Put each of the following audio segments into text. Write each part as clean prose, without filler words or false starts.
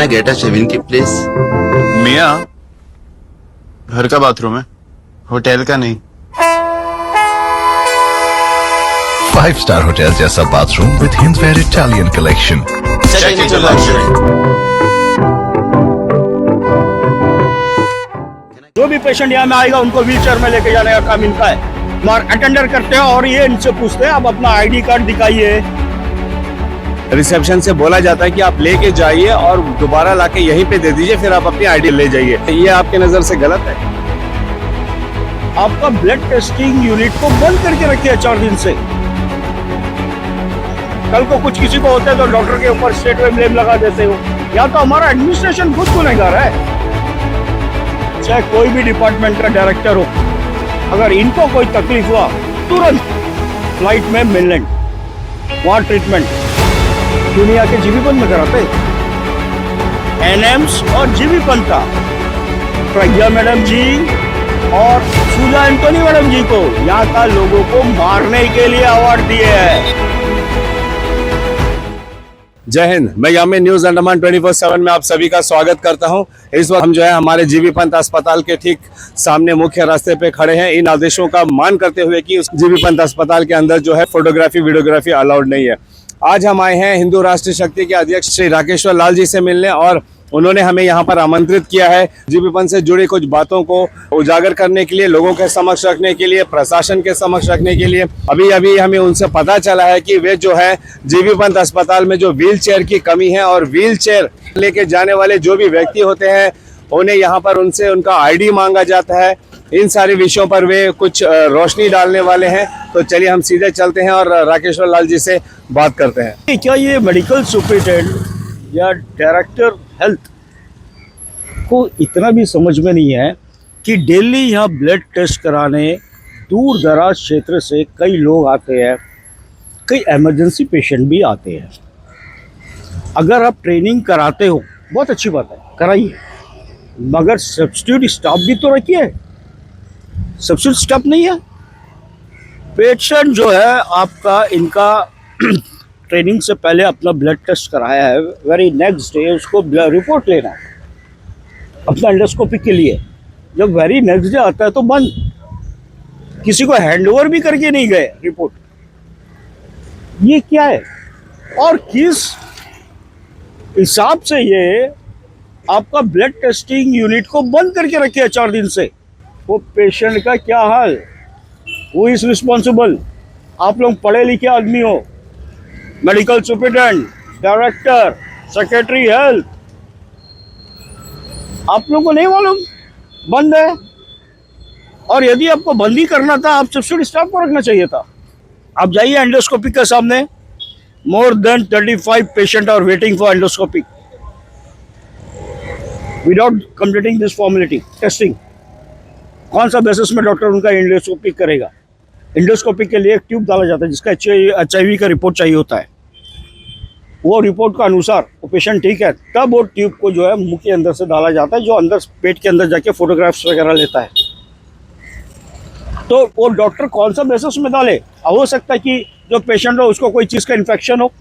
I get a shaving kit, please? मियाँ, घर का बाथरूम है, होटल का नहीं। 5-star होटल जैसा bathroom with Hindware Italian collection. Check into luxury. जो भी पेशेंट यहाँ में आएगा उनको व्हीलचेयर में लेके जाने का काम इनका है। और अटेंडर करते हैं और ये इनसे पूछते हैं आप अपना आईडी कार्ड दिखाइए। रिसेप्शन से बोला जाता है कि आप लेके जाइए और दोबारा लाके यहीं पे दे दीजिए, फिर आप अपनी आईडी ले जाइए। ये आपके नजर से गलत है। आपका ब्लड टेस्टिंग यूनिट को बंद करके रखे है 4 दिन से। कल को कुछ किसी को होता है तो डॉक्टर के ऊपर स्टेट में ब्लेम लगा देते हो। या तो हमारा एडमिनिस्ट्रेशन खुद गुनहगार है, चाहे कोई भी डिपार्टमेंट का डायरेक्टर हो। अगर इनको कोई तकलीफ हुआ तुरंत फ्लाइट में मेनलैंड, वहां ट्रीटमेंट। दुनिया के जीबी पंत में कराते एनएम्स और जीबी पंत का प्रज्ञा मैडम जी और सुजा एंटोनी मैडम जी को यहाँ का लोगों को मारने के लिए अवार्ड दिए हैं। जय हिंद। मैं यामी न्यूज अंडमान 24/7 में आप सभी का स्वागत करता हूं। इस वक्त हम जो है हमारे जीबी पंत अस्पताल के ठीक सामने मुख्य रास्ते पे खड़े हैं, इन आदेशों का मान करते हुए कि उस जीबी पंत अस्पताल के अंदर जो है फोटोग्राफी वीडियोग्राफी अलाउड नहीं है। आज हम आए हैं हिंदू राष्ट्रीय शक्ति के अध्यक्ष श्री राकेश्वर लाल जी से मिलने और उन्होंने हमें यहाँ पर आमंत्रित किया है जीबी पंत से जुड़ी कुछ बातों को उजागर करने के लिए, लोगों के समक्ष रखने के लिए, प्रशासन के समक्ष रखने के लिए। अभी हमें उनसे पता चला है कि वे जो है जीबी पंत अस्पताल में जो व्हील चेयर की कमी है और व्हील चेयर लेके जाने वाले जो भी व्यक्ति होते हैं उन्हें यहाँ पर उनसे उनका आईडी मांगा जाता है। इन सारे विषयों पर वे कुछ रोशनी डालने वाले हैं। तो चलिए हम सीधे चलते हैं और राकेश्वर लाल जी से बात करते हैं। क्या ये मेडिकल सुपरिटेंडेंट या डायरेक्टर हेल्थ को इतना भी समझ में नहीं है कि डेली यहाँ ब्लड टेस्ट कराने दूर दराज क्षेत्र से कई लोग आते हैं, कई इमरजेंसी पेशेंट भी आते हैं। अगर आप ट्रेनिंग कराते हो बहुत अच्छी बात है, कराइए, मगर सब्स्टिट्यूट स्टाफ भी तो रखिए। सब्स्टिट्यूट स्टाफ नहीं है। पेशेंट जो है आपका इनका ट्रेनिंग से पहले अपना ब्लड टेस्ट कराया है, वेरी नेक्स्ट डे उसको रिपोर्ट लेना है अपना एंडोस्कोपी के लिए। जब वेरी नेक्स्ट डे आता है तो बंद, किसी को हैंडओवर भी करके नहीं गए रिपोर्ट। ये क्या है और किस हिसाब से ये आपका ब्लड टेस्टिंग यूनिट को बंद करके रखे है 4 दिन से। वो पेशेंट का क्या हाल, वो इज रिस्पॉन्सिबल। आप लोग पढ़े लिखे आदमी हो, medical superintendent, director, secretary health, आप लोगों को नहीं मालूम बंद है। और यदि आपको बंद ही करना था आप सब्सिट्यूट स्टाफ को रखना चाहिए था। आप जाइए एंडोस्कोपी के सामने, more than 35 patient are waiting for endoscopy without completing this formality testing. कौन सा बेसिस में डॉक्टर उनका एंडोस्कोपी करेगा? एंडोस्कोपी के लिए एक ट्यूब डाला जाता है जिसका HIV का रिपोर्ट चाहिए होता है। वो रिपोर्ट का अनुसार वो पेशेंट ठीक है, तब वो ट्यूब को जो है मुंह के अंदर से डाला जाता है, जो अंदर पेट के अंदर जाके फोटोग्राफ्स वगैरह लेता है। तो वो डॉक्टर कौन सा बेसिस में डाले? हो सकता है कि जो पेशेंट हो उसको कोई चीज़ का इन्फेक्शन हो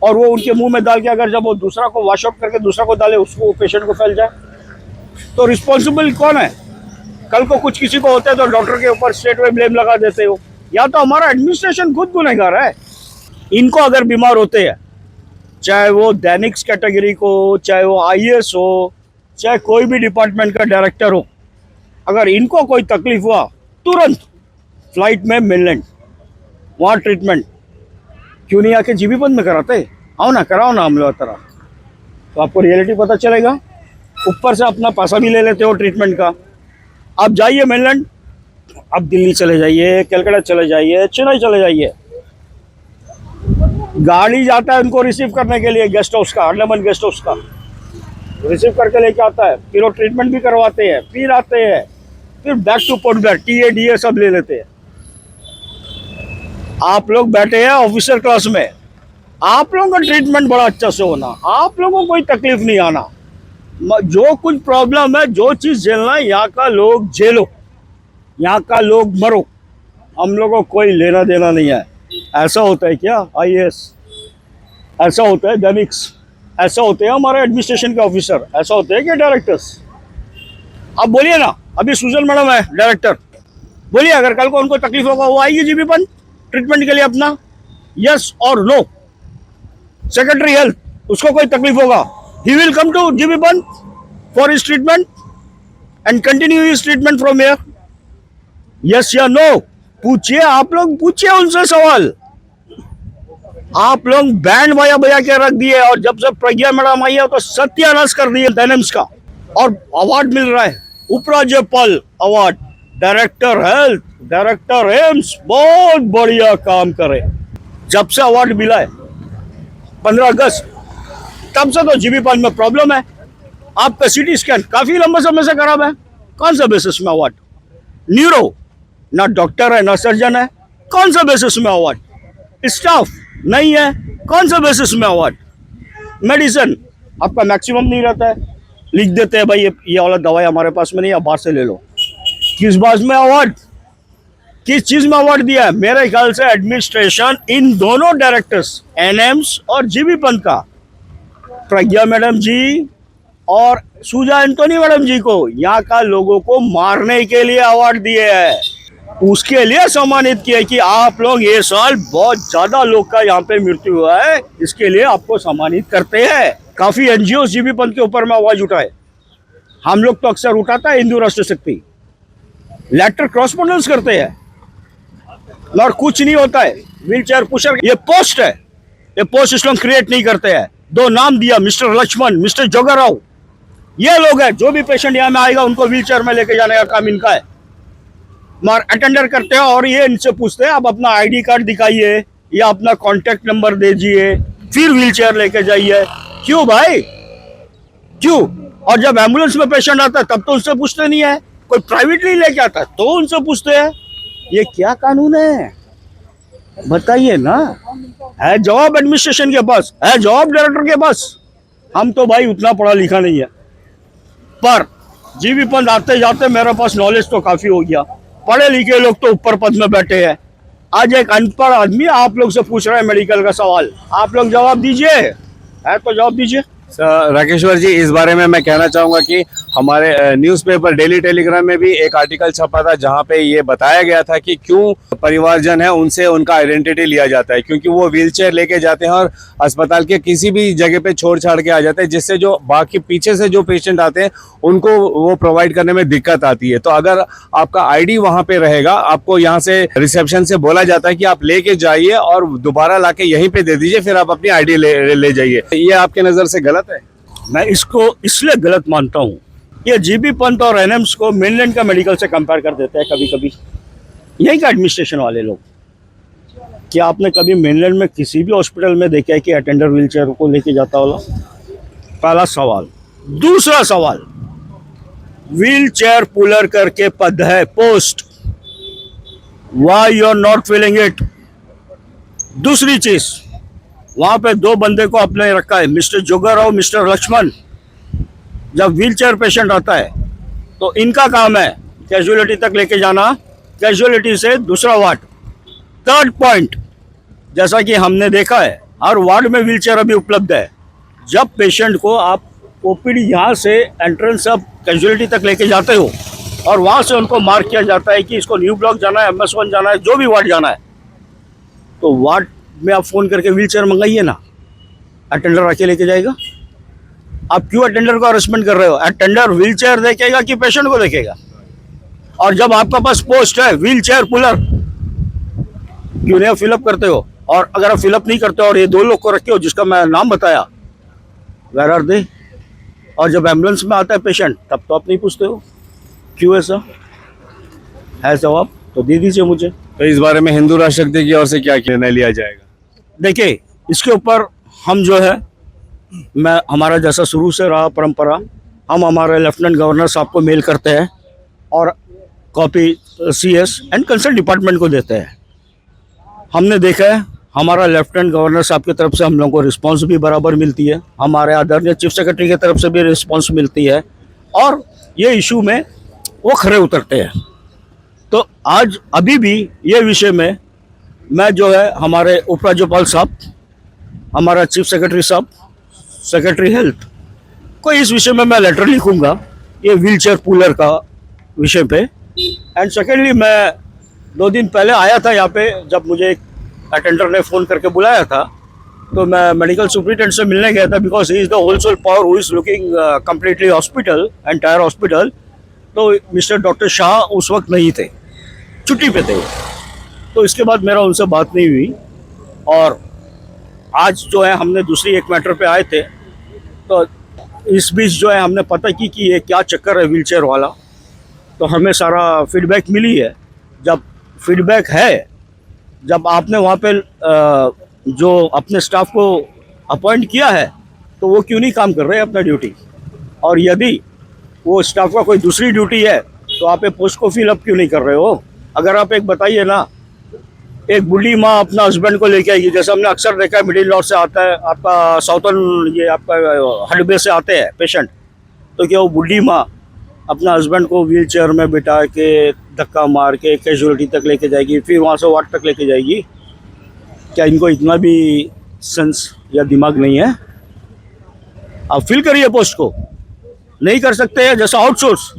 और वो उनके मुंह में डाल के अगर जब वो दूसरा को वॉश आउट करके दूसरा को डाले उसको पेशेंट को फैल जाए। तो रिस्पॉन्सिबल कौन है? कल को कुछ किसी को होता है तो डॉक्टर के ऊपर स्टेट में ब्लेम लगा देते हो। या तो हमारा एडमिनिस्ट्रेशन खुद गुनहगार है। इनको अगर बीमार होते हैं, चाहे वो दैनिक्स कैटेगरी को, चाहे वो IAS हो, चाहे कोई भी डिपार्टमेंट का डायरेक्टर हो, अगर इनको कोई तकलीफ हुआ तुरंत फ्लाइट में मेनलैंड, वहाँ ट्रीटमेंट। क्यों नहीं आके जीबी पंत में कराते? आओ ना, कराओ ना हम लोग तरह, तो आपको रियलिटी पता चलेगा। ऊपर से अपना पैसा भी ले लेते हो ट्रीटमेंट का। आप जाइए मेनलैंड, आप दिल्ली चले जाइए, कलकत्ता चले जाइए, चेन्नई चले जाइए, गाड़ी जाता है उनको रिसीव करने के लिए गेस्ट हाउस का, अंडमान गेस्ट हाउस का रिसीव करके लेके आता है, फिर वो ट्रीटमेंट भी करवाते हैं, फिर आते हैं, फिर back two port Blair, TA DA सब ले लेते हैं। आप लोग बैठे हैं ऑफिसर क्लास में, आप लोगों का ट्रीटमेंट बड़ा अच्छा से होना, आप लोगों को कोई तकलीफ नहीं आना। जो कुछ प्रॉब्लम है, जो चीज़ झेलना है, यहाँ का लोग झेलो, यहाँ का लोग मरो, हम लोगों को कोई लेना देना नहीं है। ऐसा होता है क्या IAS? ऐसा होता है दैनिक्स? ऐसा होते हैं हमारे एडमिनिस्ट्रेशन के ऑफिसर, ऐसा होते हैं कि डायरेक्टर्स। आप बोलिए ना, अभी सुजल मैडम है डायरेक्टर, बोलिए अगर कल को उनको तकलीफ होगा वो आएगी जीबी पंत ट्रीटमेंट के लिए अपना, यस और नो? सेक्रेटरी हेल्थ, उसको कोई तकलीफ होगा, he will come two GB Pant for his treatment and continue his treatment from here, yes या नो? पूछिए, आप लोग पूछिए उनसे सवाल। आप लोग बैंड बजा बजा के रख दिए, और जब से प्रज्ञा मैडम आई है तो सत्यानाश कर दिए एनएम्स का, और अवार्ड मिल रहा है, उपराज्यपाल award, director health, director AIIMS, बहुत बढ़िया काम करे। जब से अवार्ड मिला है 15 अगस्त, तब से तो जीबी पंत में प्रॉब्लम है। आपका सीटी स्कैन काफी लंबे समय से खराब है, कौन सा बेसिस में अवार्ड? न्यूरो, ना डॉक्टर है ना सर्जन है, कौन सा बेसिस में अवार्ड? स्टाफ नहीं है, कौन सा बेसिस में अवार्ड? मेडिसिन आपका मैक्सिमम नहीं रहता है, लिख देते हैं भाई ये वाला दवाई हमारे पास में नहीं है, बाहर से ले लो। किस बात में अवार्ड, किस चीज में अवार्ड दिया है? मेरे ख्याल से एडमिनिस्ट्रेशन इन दोनों डायरेक्टर्स एनएम्स और जीबी पंत का, प्रज्ञा मैडम जी और सुजा एंटोनी मैडम जी को यहाँ का लोगों को मारने के लिए अवार्ड दिए हैं, उसके लिए सम्मानित किया कि आप लोग ये साल बहुत ज्यादा लोग का यहाँ पे मृत्यु हुआ है, इसके लिए आपको सम्मानित करते हैं। काफी एनजीओ जीबी पंत के ऊपर में आवाज उठाए, हम लोग तो अक्सर उठाता है हिंदू राष्ट्र शक्ति, लेटर क्रॉसपोंडेंस करते हैं और कुछ नहीं होता है। व्हील चेयर पुशर ये पोस्ट है, ये पोस्ट इस लोग क्रिएट नहीं करते हैं। 2 नाम दिया, मिस्टर लक्ष्मण, मिस्टर जोगाराव, ये लोग हैं, जो भी पेशेंट यहाँ में आएगा उनको व्हील चेयर में लेके जाने का काम इनका है। मार अटेंडर करते हैं और ये इनसे पूछते हैं आप अपना आईडी कार्ड दिखाइए या अपना कॉन्टेक्ट नंबर दीजिए, फिर व्हील चेयर लेके जाइए। क्यों भाई, क्यों? और जब एम्बुलेंस में पेशेंट आता है तब तो उनसे पूछते नहीं है, कोई प्राइवेटली लेके आता है तो उनसे पूछते हैं। ये क्या कानून है बताइए ना? है जवाब एडमिनिस्ट्रेशन के पास, है जवाब डायरेक्टर के पास। हम तो भाई उतना पढ़ा लिखा नहीं है, पर जीबी पंत आते जाते मेरे पास नॉलेज तो काफी हो गया। पढ़े लिखे लोग तो ऊपर पद में बैठे हैं, आज एक अनपढ़ आदमी आप लोग से पूछ रहा है मेडिकल का सवाल, आप लोग जवाब दीजिए, है तो जवाब दीजिए। राकेश्वर जी, इस बारे में मैं कहना चाहूंगा कि हमारे न्यूज़पेपर डेली टेलीग्राम में भी एक आर्टिकल छपा था जहां पे ये बताया गया था कि क्यों परिवारजन है उनसे उनका आइडेंटिटी लिया जाता है, क्योंकि वो व्हीलचेयर लेके जाते हैं और अस्पताल के किसी भी जगह पे छोड़ छाड़ के आ जाते हैं, जिससे जो बाकी पीछे से जो पेशेंट आते हैं उनको वो प्रोवाइड करने में दिक्कत आती है। तो अगर आपका आईडी वहां पे रहेगा, आपको यहाँ से रिसेप्शन से बोला जाता है कि आप लेके जाइए और दोबारा लाके यहीं पे दे दीजिए, फिर आप अपनी आईडी ले जाइए। ये आपके नजर से गलत है? मैं इसको इसलिए गलत मानता हूँ, ये जीबी पंत और एनएम्स को मेनलैंड का मेडिकल से कंपेयर कर देते हैं कभी कभी, यही का एडमिनिस्ट्रेशन वाले लोग। क्या आपने कभी मेनलैंड में किसी भी हॉस्पिटल में देखा है कि अटेंडर व्हील चेयर को लेके जाता होला? पहला सवाल। दूसरा सवाल, व्हील चेयर पुलर करके पद है, post, why you are not filling it? दूसरी चीज, वहां पे 2 बंदे को अपने रखा है, मिस्टर जोगाराव, मिस्टर लक्ष्मण। जब व्हील चेयर पेशेंट आता है तो इनका काम है कैजुअलिटी तक लेके जाना, कैजुअलिटी से दूसरा वार्ड। थर्ड पॉइंट, जैसा कि हमने देखा है हर वार्ड में व्हील चेयर अभी उपलब्ध है। जब पेशेंट को आप ओपीडी यहाँ से एंट्रेंस अब कैजुअलिटी तक लेके जाते हो और वहाँ से उनको मार्क किया जाता है कि इसको न्यू ब्लॉक जाना है, MS1 जाना है, जो भी वार्ड जाना है, तो वार्ड में आप फोन करके व्हील चेयर मंगाइए ना, अटेंडर आके लेके जाएगा। आप क्यों अटेंडर को हरासमेंट कर रहे हो? अटेंडर व्हील चेयर देखेगा कि पेशेंट को देखेगा? और जब आपका पास पोस्ट है व्हील चेयर पुलर, क्यों नहीं फिलअप करते हो? और अगर आप फिलअप नहीं करते और ये 2 लोग को रखे हो जिसका मैं नाम बताया, वेयर आर दे? और जब एम्बुलेंस में आता है पेशेंट तब तो आप नहीं पूछते हो, क्यों ऐसा है? जवाब तो दे दीजिए मुझे। तो इस बारे में हिंदू राष्ट्र शक्ति की ओर से क्या निर्णय लिया जाएगा? देखिए, इसके ऊपर हम जो है, मैं हमारा जैसा शुरू से रहा परंपरा, हम हमारे लेफ्टिनेंट गवर्नर साहब को मेल करते हैं और copy CS and concern department को देते हैं। हमने देखा है हमारा लेफ्टिनेंट गवर्नर साहब की तरफ से हम लोगों को रिस्पांस भी बराबर मिलती है, हमारे आदरणीय चीफ सेक्रेटरी की तरफ से भी रिस्पांस मिलती है, और ये इशू में वो खरे उतरते हैं। तो आज अभी भी ये विषय में मैं जो है हमारे उपराज्यपाल साहब, हमारा चीफ सेक्रेटरी साहब, सेक्रेटरी हेल्थ को इस विषय में मैं लेटर लिखूंगा, ये व्हील चेयर पुलर का विषय पे। एंड सेकेंडली, मैं 2 दिन पहले आया था यहाँ पे, जब मुझे एक अटेंडर ने फ़ोन करके बुलाया था, तो मैं मेडिकल सुपरिटेंडेंट से मिलने गया था, because he is the wholesale power who is looking completely hospital, entire hospital. तो मिस्टर डॉक्टर शाह उस वक्त नहीं थे, छुट्टी पे थे वो। तो इसके बाद मेरा उनसे बात नहीं हुई। और आज जो है हमने दूसरी एक मैटर पे आए थे, तो इस बीच जो है हमने पता की कि ये क्या चक्कर है व्हील चेयर वाला। तो हमें सारा फीडबैक मिली है। जब फीडबैक है, जब आपने वहाँ पे जो अपने स्टाफ को अपॉइंट किया है, तो वो क्यों नहीं काम कर रहे हैं अपना ड्यूटी? और यदि वो स्टाफ का कोई दूसरी ड्यूटी है, तो आप ये पोस्ट को फिल अप क्यों नहीं कर रहे हो? अगर आप एक बताइए ना, एक बूढ़ी माँ अपना हस्बैंड को लेके आएगी, जैसे हमने अक्सर देखा है मिडिल नॉर्थ से आता है, आपका साउथर्न, ये आपका हडबे से आते हैं पेशेंट, तो क्या वो बूढ़ी माँ अपना हस्बैंड को व्हील चेयर में बिठा के धक्का मार के कैजुअलिटी तक लेके जाएगी, फिर वहाँ से वार्ड तक लेके जाएगी? क्या इनको इतना भी सेंस या दिमाग नहीं है? आप फिल करिए पोस्ट को, नहीं कर सकते हैं जैसा आउटसोर्स,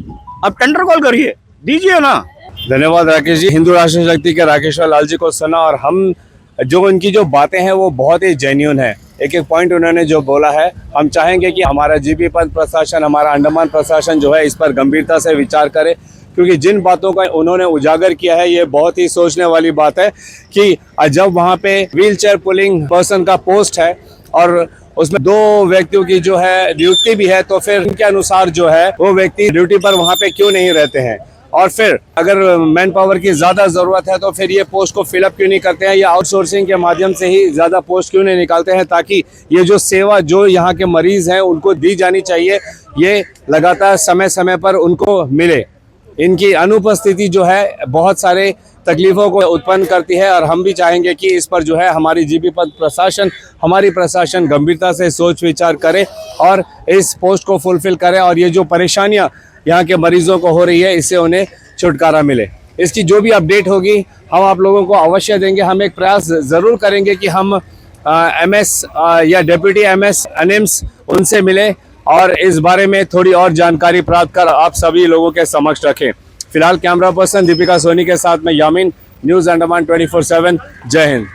आप टेंडर कॉल करिए, दीजिए ना। धन्यवाद राकेश जी। हिंदू राष्ट्र शक्ति के राकेश्वर लाल जी को सुना, और हम जो उनकी जो बातें हैं वो बहुत ही जेन्युइन है। एक एक पॉइंट उन्होंने जो बोला है, हम चाहेंगे कि हमारा जीबी पंत प्रशासन, हमारा अंडमान प्रशासन जो है इस पर गंभीरता से विचार करे, क्योंकि जिन बातों का उन्होंने उजागर किया है ये बहुत ही सोचने वाली बात है कि जब वहाँ पे व्हील चेयर पुलिंग पर्सन का पोस्ट है और उसमें 2 व्यक्तियों की जो है ड्यूटी भी है, तो फिर उनके अनुसार जो है वो व्यक्ति ड्यूटी पर वहाँ पे क्यों नहीं रहते हैं? और फिर अगर मैन पावर की ज़्यादा ज़रूरत है, तो फिर ये पोस्ट को फिलअप क्यों नहीं करते हैं, या आउटसोर्सिंग के माध्यम से ही ज़्यादा पोस्ट क्यों नहीं निकालते हैं, ताकि ये जो सेवा जो यहाँ के मरीज़ हैं उनको दी जानी चाहिए, ये लगातार समय समय पर उनको मिले। इनकी अनुपस्थिति जो है बहुत सारे तकलीफ़ों को उत्पन्न करती है, और हम भी चाहेंगे कि इस पर जो है हमारी जीबी पंत प्रशासन, हमारी प्रशासन गंभीरता से सोच विचार करे और इस पोस्ट को फुलफिल करे, और ये जो परेशानियाँ यहाँ के मरीजों को हो रही है, इससे उन्हें छुटकारा मिले। इसकी जो भी अपडेट होगी हम आप लोगों को अवश्य देंगे। हम एक प्रयास ज़रूर करेंगे कि हम एमएस या डिप्टी एमएस एनिम्स उनसे मिले और इस बारे में थोड़ी और जानकारी प्राप्त कर आप सभी लोगों के समक्ष रखें। फिलहाल कैमरा पर्सन दीपिका सोनी के साथ में यामीन, न्यूज़ अंडमान 24/7। जय हिंद।